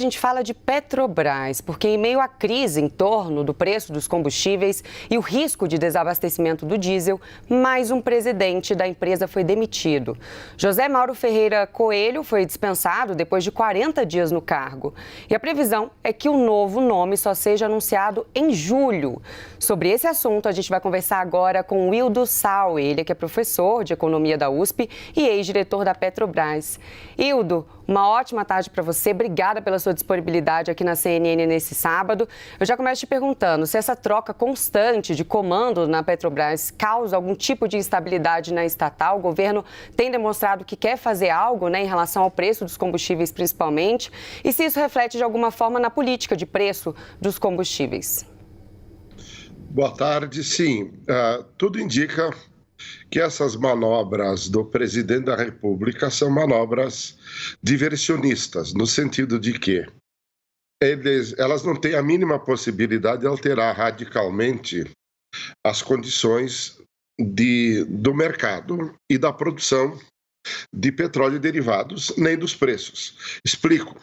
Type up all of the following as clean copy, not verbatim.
A gente fala de Petrobras, porque em meio à crise em torno do preço dos combustíveis e o risco de desabastecimento do diesel, mais um presidente da empresa foi demitido. José Mauro Ferreira Coelho foi dispensado depois de 40 dias no cargo. E a previsão é que o novo nome só seja anunciado em julho. Sobre esse assunto, a gente vai conversar agora com Wildo Sauer, ele que é professor de economia da USP e ex-diretor da Petrobras. Wildo, uma ótima tarde para você. Obrigada pela sua disponibilidade aqui na CNN nesse sábado. Eu já começo te perguntando se essa troca constante de comando na Petrobras causa algum tipo de instabilidade na estatal. O governo tem demonstrado que quer fazer algo, em relação ao preço dos combustíveis, principalmente, e se isso reflete de alguma forma na política de preço dos combustíveis. Boa tarde. Sim, tudo indica que essas manobras do presidente da República são manobras diversionistas, no sentido de que elas não têm a mínima possibilidade de alterar radicalmente as condições do mercado e da produção de petróleo e derivados, nem dos preços. Explico.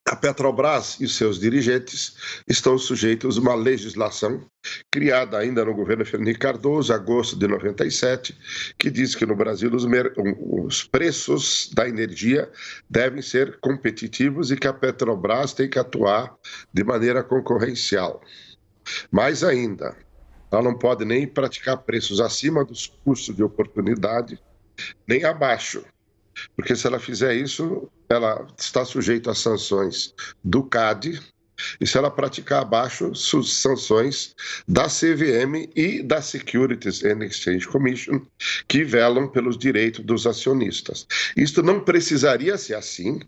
A Petrobras e seus dirigentes estão sujeitos a uma legislação criada ainda no governo Fernando Henrique Cardoso, em agosto de 97, que diz que no Brasil os preços da energia devem ser competitivos e que a Petrobras tem que atuar de maneira concorrencial. Mais ainda, ela não pode nem praticar preços acima dos custos de oportunidade, nem abaixo. Porque se ela fizer isso, ela está sujeita a sanções do CAD, e se ela praticar abaixo, sanções da CVM e da Securities and Exchange Commission, que velam pelos direitos dos acionistas. Isto não precisaria ser assim,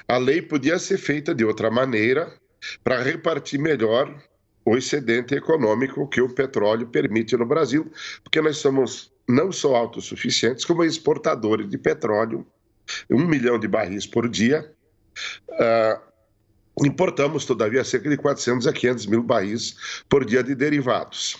a lei podia ser feita de outra maneira para repartir melhor o excedente econômico que o petróleo permite no Brasil, porque nós somos não só autossuficientes, como exportadores de petróleo, 1 milhão de barris por dia. Importamos, todavia, cerca de 400 a 500 mil barris por dia de derivados.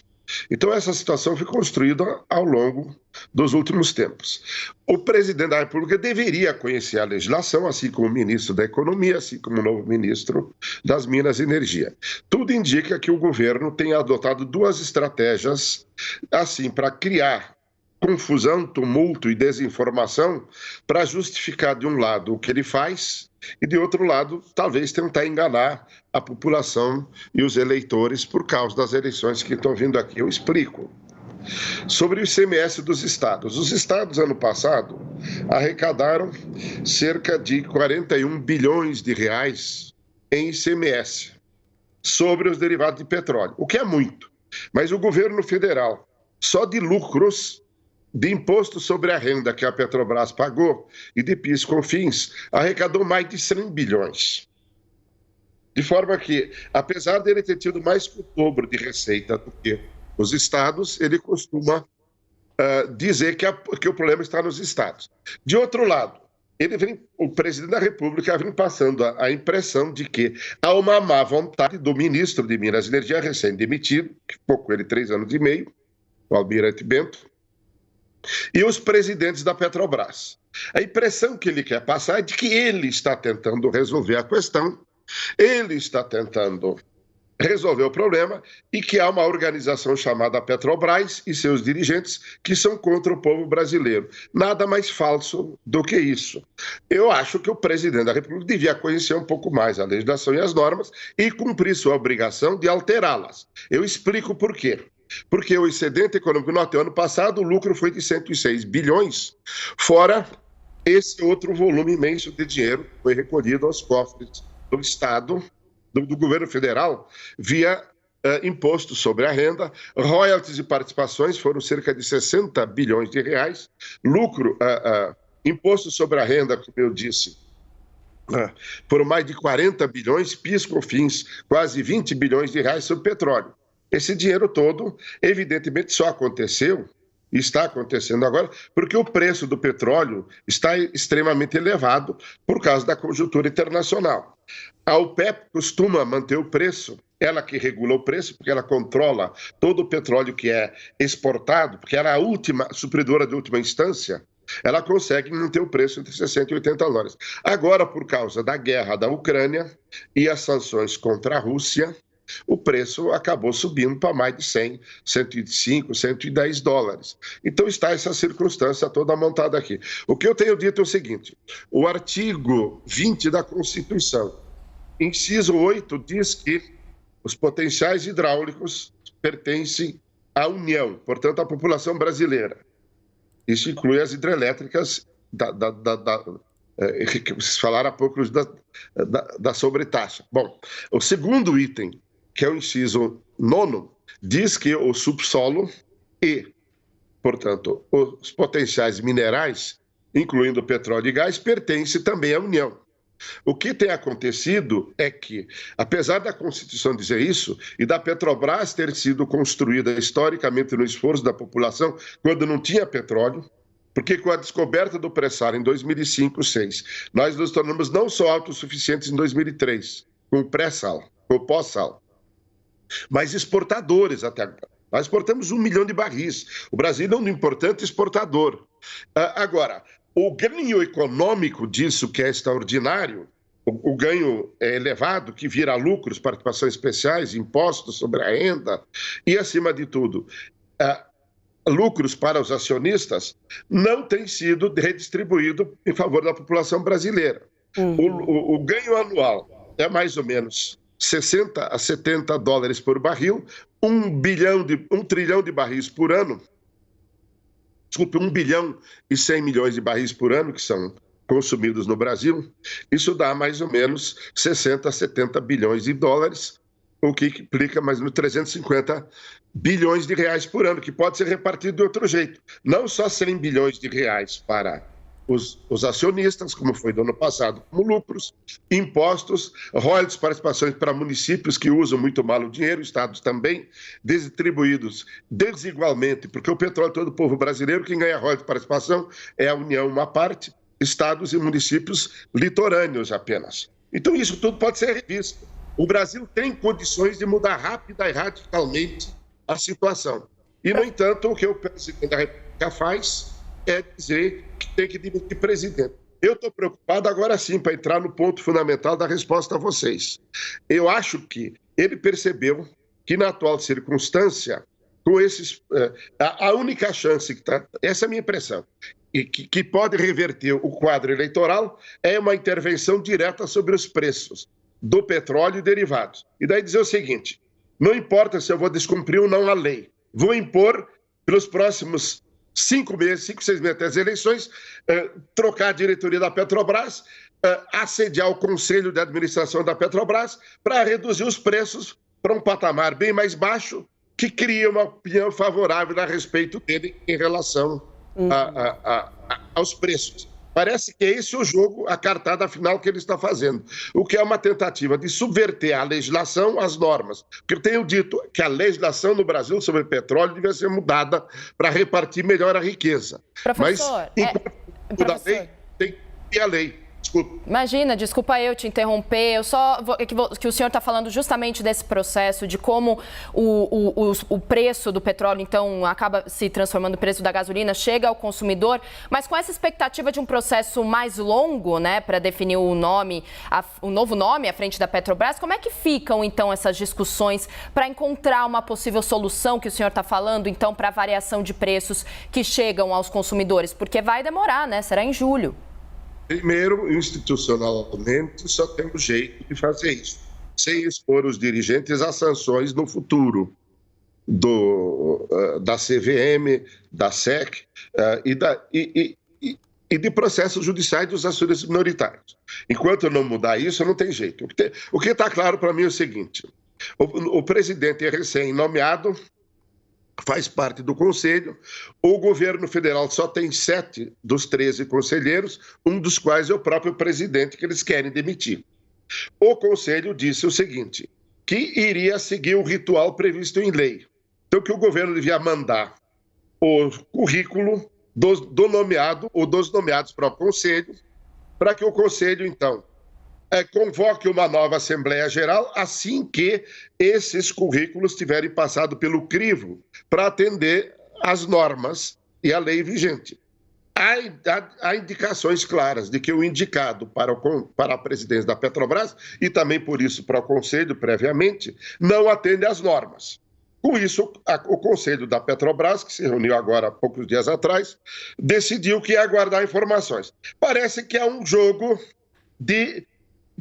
Então, essa situação foi construída ao longo dos últimos tempos. O presidente da República deveria conhecer a legislação, assim como o ministro da Economia, assim como o novo ministro das Minas e Energia. Tudo indica que o governo tem adotado duas estratégias, assim, para criar confusão, tumulto e desinformação, para justificar, de um lado, o que ele faz, e, de outro lado, talvez tentar enganar a população e os eleitores por causa das eleições que estão vindo aqui. Eu explico. Sobre o ICMS dos estados. Os estados, ano passado, arrecadaram cerca de 41 bilhões de reais em ICMS sobre os derivados de petróleo, o que é muito. Mas o governo federal, só de lucros de imposto sobre a renda que a Petrobras pagou e de PIS com fins, arrecadou mais de 100 bilhões. De forma que, apesar de ele ter tido mais que o dobro de receita do que os estados, ele costuma dizer que o problema está nos estados. De outro lado, o presidente da República vem passando a impressão de que há uma má vontade do ministro de Minas e Energia, recém-demitido, que ficou com ele 3 anos e meio, o Almirante Bento, e os presidentes da Petrobras. A impressão que ele quer passar é de que ele está tentando resolver a questão, ele está tentando resolver o problema e que há uma organização chamada Petrobras e seus dirigentes que são contra o povo brasileiro. Nada mais falso do que isso. Eu acho que o presidente da República devia conhecer um pouco mais a legislação e as normas e cumprir sua obrigação de alterá-las. Eu explico por quê. Porque o excedente econômico no ano passado, o lucro foi de 106 bilhões, fora esse outro volume imenso de dinheiro que foi recolhido aos cofres do Estado, do governo federal, via imposto sobre a renda, royalties e participações foram cerca de 60 bilhões de reais, lucro, imposto sobre a renda, como eu disse, por mais de 40 bilhões, PIS, COFINS, quase 20 bilhões de reais sobre petróleo. Esse dinheiro todo, evidentemente, só aconteceu, e está acontecendo agora, porque o preço do petróleo está extremamente elevado por causa da conjuntura internacional. A OPEP costuma manter o preço, ela que regula o preço, porque ela controla todo o petróleo que é exportado, porque ela é a última supridora de última instância ela consegue manter o preço entre 60 e 80 dólares. Agora, por causa da guerra da Ucrânia e as sanções contra a Rússia, o preço acabou subindo para mais de 100, 105, 110 dólares. Então está essa circunstância toda montada aqui. O que eu tenho dito é o seguinte: o artigo 20 da Constituição, inciso 8, diz que os potenciais hidráulicos pertencem à União, portanto, à população brasileira. Isso inclui as hidrelétricas que vocês falaram há pouco da sobretaxa. Bom, o segundo item, que é o inciso 9, diz que o subsolo e, portanto, os potenciais minerais, incluindo petróleo e gás, pertencem também à União. O que tem acontecido é que, apesar da Constituição dizer isso, e da Petrobras ter sido construída historicamente no esforço da população, quando não tinha petróleo, porque com a descoberta do pré-sal em 2005-2006, nós nos tornamos não só autossuficientes em 2003, com o pré-sal, com o pós-sal, mas exportadores até agora. Nós exportamos 1 milhão de barris. O Brasil é um importante exportador. Agora, o ganho econômico disso, que é extraordinário, o ganho é elevado, que vira lucros, participações especiais, impostos sobre a renda e, acima de tudo, lucros para os acionistas, não tem sido redistribuído em favor da população brasileira. O ganho anual é mais ou menos 60 a 70 dólares por barril, 1 trilhão de barris por ano, desculpe, 1 bilhão e 100 milhões de barris por ano, que são consumidos no Brasil. Isso dá mais ou menos 60 a 70 bilhões de dólares, o que implica mais ou menos 350 bilhões de reais por ano, que pode ser repartido de outro jeito. Não só 100 bilhões de reais para os acionistas, como foi do ano passado, como lucros, impostos, royalties, participações para municípios que usam muito mal o dinheiro, estados também, distribuídos desigualmente, porque o petróleo todo o povo brasileiro, quem ganha royalties de participação é a União, uma parte, estados e municípios litorâneos apenas. Então isso tudo pode ser revisto. O Brasil tem condições de mudar rápida e radicalmente a situação. E, no entanto, o que o presidente da República faz é dizer que tem que demitir presidente. Eu estou preocupado agora sim, para entrar no ponto fundamental da resposta a vocês. Eu acho que ele percebeu que, na atual circunstância, com esses, a única chance que está, essa é a minha impressão, e que pode reverter o quadro eleitoral é uma intervenção direta sobre os preços do petróleo e derivados. E daí dizer o seguinte: não importa se eu vou descumprir ou não a lei, vou impor pelos próximos 5 meses, 6 meses até as eleições, trocar a diretoria da Petrobras, assediar o conselho de administração da Petrobras para reduzir os preços para um patamar bem mais baixo, que cria uma opinião favorável a respeito dele em relação aos preços. Parece que é esse o jogo, a cartada final que ele está fazendo, o que é uma tentativa de subverter a legislação, as normas. Porque eu tenho dito que a legislação no Brasil sobre petróleo devia ser mudada para repartir melhor a riqueza. Professor, mas, enquanto da lei, tem que ter a lei. Desculpa. Imagina, desculpa eu te interromper, eu só que o senhor está falando justamente desse processo, de como o preço do petróleo, então, acaba se transformando, o preço da gasolina chega ao consumidor, mas com essa expectativa de um processo mais longo, né, para definir o novo nome à frente da Petrobras, como é que ficam, então, essas discussões para encontrar uma possível solução que o senhor está falando, então, para a variação de preços que chegam aos consumidores? Porque vai demorar, né? Será em julho. Primeiro, institucionalmente, só temos jeito de fazer isso, sem expor os dirigentes a sanções no futuro da CVM, da SEC e de processos judiciais dos acionistas minoritários. Enquanto não mudar isso, não tem jeito. O que está claro para mim é o seguinte: o presidente é recém-nomeado, faz parte do Conselho. O governo federal só tem 7 dos 13 conselheiros, um dos quais é o próprio presidente, que eles querem demitir. O Conselho disse o seguinte, que iria seguir o ritual previsto em lei. Então, que o governo devia mandar o currículo do nomeado ou dos nomeados para o Conselho, para que o Conselho, então, convoque uma nova Assembleia Geral assim que esses currículos tiverem passado pelo crivo para atender às normas e à lei vigente. há indicações claras de que o indicado para a presidência da Petrobras, e também por isso para o Conselho previamente, não atende às normas. Com isso, o Conselho da Petrobras, que se reuniu agora há poucos dias atrás, decidiu que ia aguardar informações. Parece que é um jogo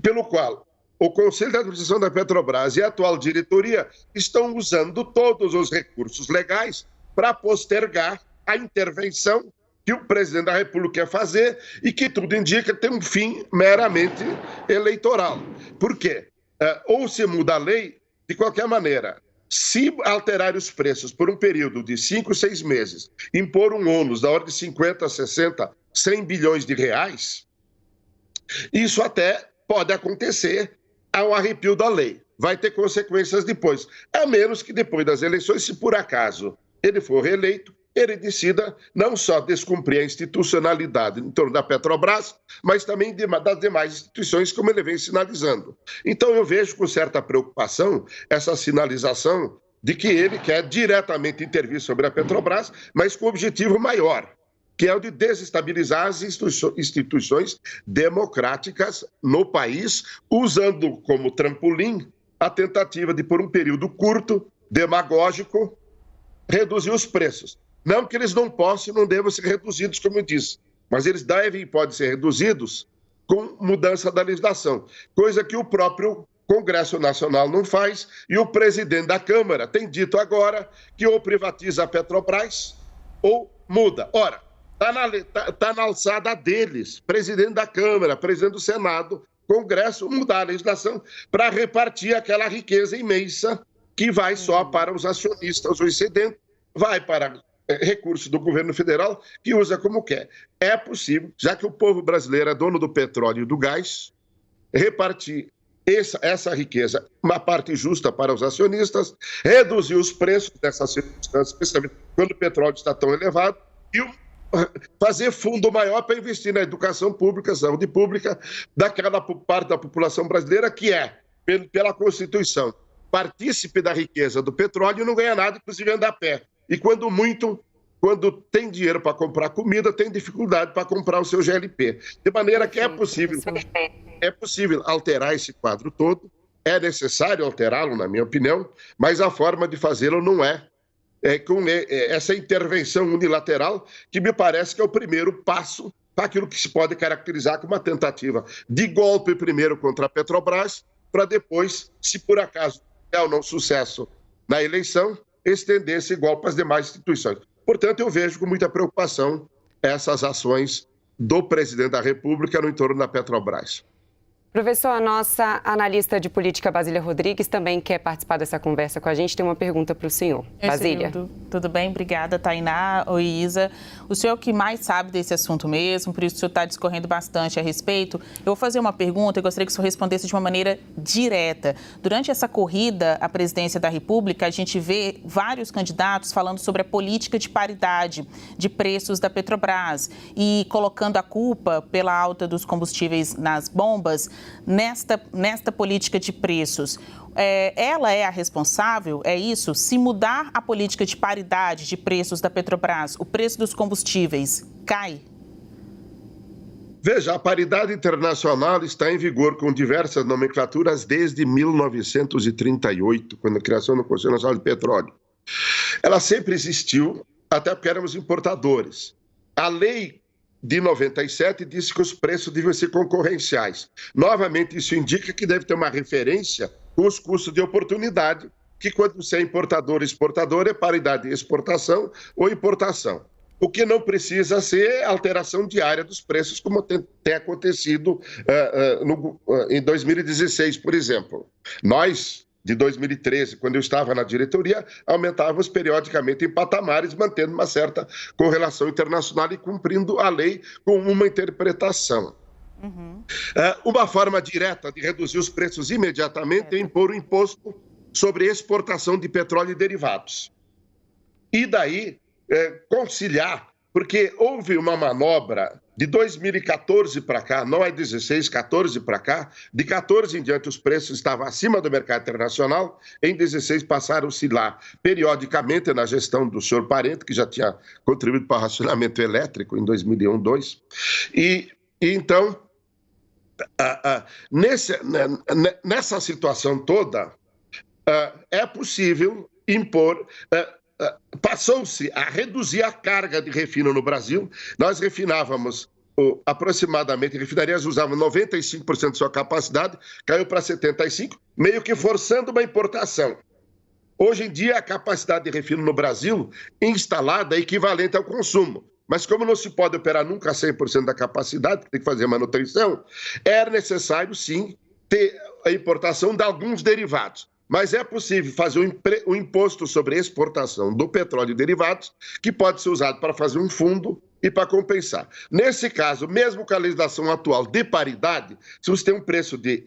pelo qual o Conselho de Administração da Petrobras e a atual diretoria estão usando todos os recursos legais para postergar a intervenção que o presidente da República quer fazer e que tudo indica tem um fim meramente eleitoral. Por quê? Ou se muda a lei, de qualquer maneira, se alterar os preços por um período de 5, 6 meses, impor um ônus da ordem de 50, 60, 100 bilhões de reais, isso até pode acontecer ao arrepio da lei. Vai ter consequências depois, a menos que depois das eleições, se por acaso ele for reeleito, ele decida não só descumprir a institucionalidade em torno da Petrobras, mas também das demais instituições, como ele vem sinalizando. Então eu vejo com certa preocupação essa sinalização de que ele quer diretamente intervir sobre a Petrobras, mas com um objetivo maior, que é o de desestabilizar as instituições democráticas no país, usando como trampolim a tentativa de, por um período curto, demagógico, reduzir os preços. Não que eles não possam e não devam ser reduzidos, como eu disse, mas eles devem e podem ser reduzidos com mudança da legislação, coisa que o próprio Congresso Nacional não faz, e o presidente da Câmara tem dito agora que ou privatiza a Petrobras ou muda. Ora, está na alçada deles, presidente da Câmara, presidente do Senado, Congresso, mudar a legislação para repartir aquela riqueza imensa que vai só para os acionistas, os excedentes, vai para recursos do governo federal, que usa como quer. É possível, já que o povo brasileiro é dono do petróleo e do gás, repartir essa riqueza, uma parte justa para os acionistas, reduzir os preços dessas circunstâncias, especialmente quando o petróleo está tão elevado, e fazer fundo maior para investir na educação pública, saúde pública, daquela parte da população brasileira que é, pela Constituição, partícipe da riqueza do petróleo e não ganha nada, inclusive anda a pé. E quando tem dinheiro para comprar comida, tem dificuldade para comprar o seu GLP. De maneira que é possível alterar esse quadro todo, é necessário alterá-lo, na minha opinião, mas a forma de fazê-lo não é com essa intervenção unilateral, que me parece que é o primeiro passo para aquilo que se pode caracterizar como uma tentativa de golpe primeiro contra a Petrobras, para depois, se por acaso é ou não sucesso na eleição, estender esse golpe às demais instituições. Portanto, eu vejo com muita preocupação essas ações do presidente da República no entorno da Petrobras. Professor, a nossa analista de política, Basília Rodrigues, também quer participar dessa conversa com a gente. Tem uma pergunta para o senhor. Basília. Tudo bem? Obrigada, Tainá. Oi, Isa. O senhor que mais sabe desse assunto mesmo, por isso o senhor está discorrendo bastante a respeito. Eu vou fazer uma pergunta e gostaria que o senhor respondesse de uma maneira direta. Durante essa corrida à presidência da República, a gente vê vários candidatos falando sobre a política de paridade de preços da Petrobras e colocando a culpa pela alta dos combustíveis nas bombas nesta política de preços. Ela é a responsável? É isso? Se mudar a política de paridade de preços da Petrobras, o preço dos combustíveis cai? Veja, a paridade internacional está em vigor com diversas nomenclaturas desde 1938, quando a criação do Conselho Nacional de Petróleo. Ela sempre existiu, até porque éramos importadores. A lei de 97 disse que os preços deviam ser concorrenciais. Novamente, isso indica que deve ter uma referência com os custos de oportunidade, que quando você é importador e exportador é paridade de exportação ou importação. O que não precisa ser alteração diária dos preços, como tem acontecido em 2016, por exemplo. Nós, de 2013, quando eu estava na diretoria, aumentávamos periodicamente em patamares, mantendo uma certa correlação internacional e cumprindo a lei com uma interpretação. Uma forma direta de reduzir os preços imediatamente é impor o imposto sobre exportação de petróleo e derivados. E daí conciliar porque houve uma manobra de 2014 para cá, não é 16, 14 para cá, de 14 em diante os preços estavam acima do mercado internacional, em 16 passaram-se lá, periodicamente, na gestão do senhor Parente, que já tinha contribuído para o racionamento elétrico em 2001, 2002, e então, nessa situação toda, é possível impor... Passou-se a reduzir a carga de refino no Brasil. Nós refinávamos aproximadamente, refinarias usavam 95% de sua capacidade, caiu para 75%, meio que forçando uma importação. Hoje em dia, a capacidade de refino no Brasil instalada é equivalente ao consumo. Mas como não se pode operar nunca 100% da capacidade, tem que fazer manutenção, era necessário, sim, ter a importação de alguns derivados. Mas é possível fazer um imposto sobre exportação do petróleo e derivados, que pode ser usado para fazer um fundo e para compensar. Nesse caso, mesmo com a legislação atual de paridade, se você tem um preço de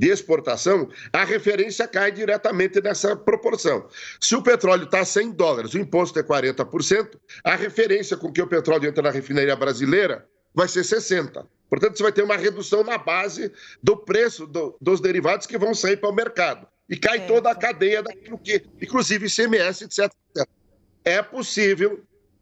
exportação, a referência cai diretamente nessa proporção. Se o petróleo está a $100, o imposto é 40%, a referência com que o petróleo entra na refinaria brasileira vai ser 60%. Portanto, você vai ter uma redução na base do preço dos derivados que vão sair para o mercado. E cai toda a cadeia daquilo que, inclusive ICMS, etc. É possível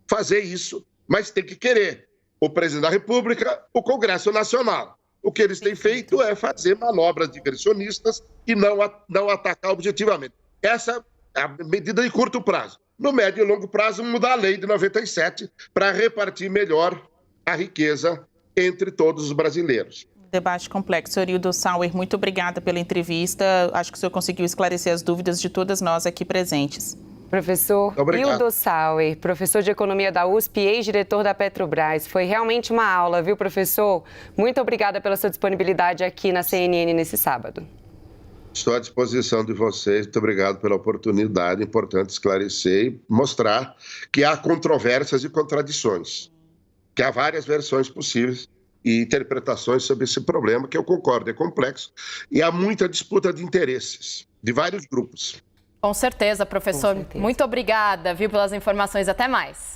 fazer isso, mas tem que querer. O presidente da República, o Congresso Nacional. O que eles têm feito é fazer manobras diversionistas e não atacar objetivamente. Essa é a medida de curto prazo. No médio e longo prazo, mudar a lei de 97 para repartir melhor a riqueza entre todos os brasileiros. Debate complexo. Eurildo Sauer, muito obrigada pela entrevista. Acho que o senhor conseguiu esclarecer as dúvidas de todas nós aqui presentes. Professor Eurildo Sauer, professor de Economia da USP e ex-diretor da Petrobras. Foi realmente uma aula, viu, professor? Muito obrigada pela sua disponibilidade aqui na CNN nesse sábado. Estou à disposição de vocês. Muito obrigado pela oportunidade. Importante esclarecer e mostrar que há controvérsias e contradições, que há várias versões possíveis e interpretações sobre esse problema, que eu concordo, é complexo, e há muita disputa de interesses de vários grupos. Com certeza, professor. Com certeza. Muito obrigada, viu, pelas informações. Até mais.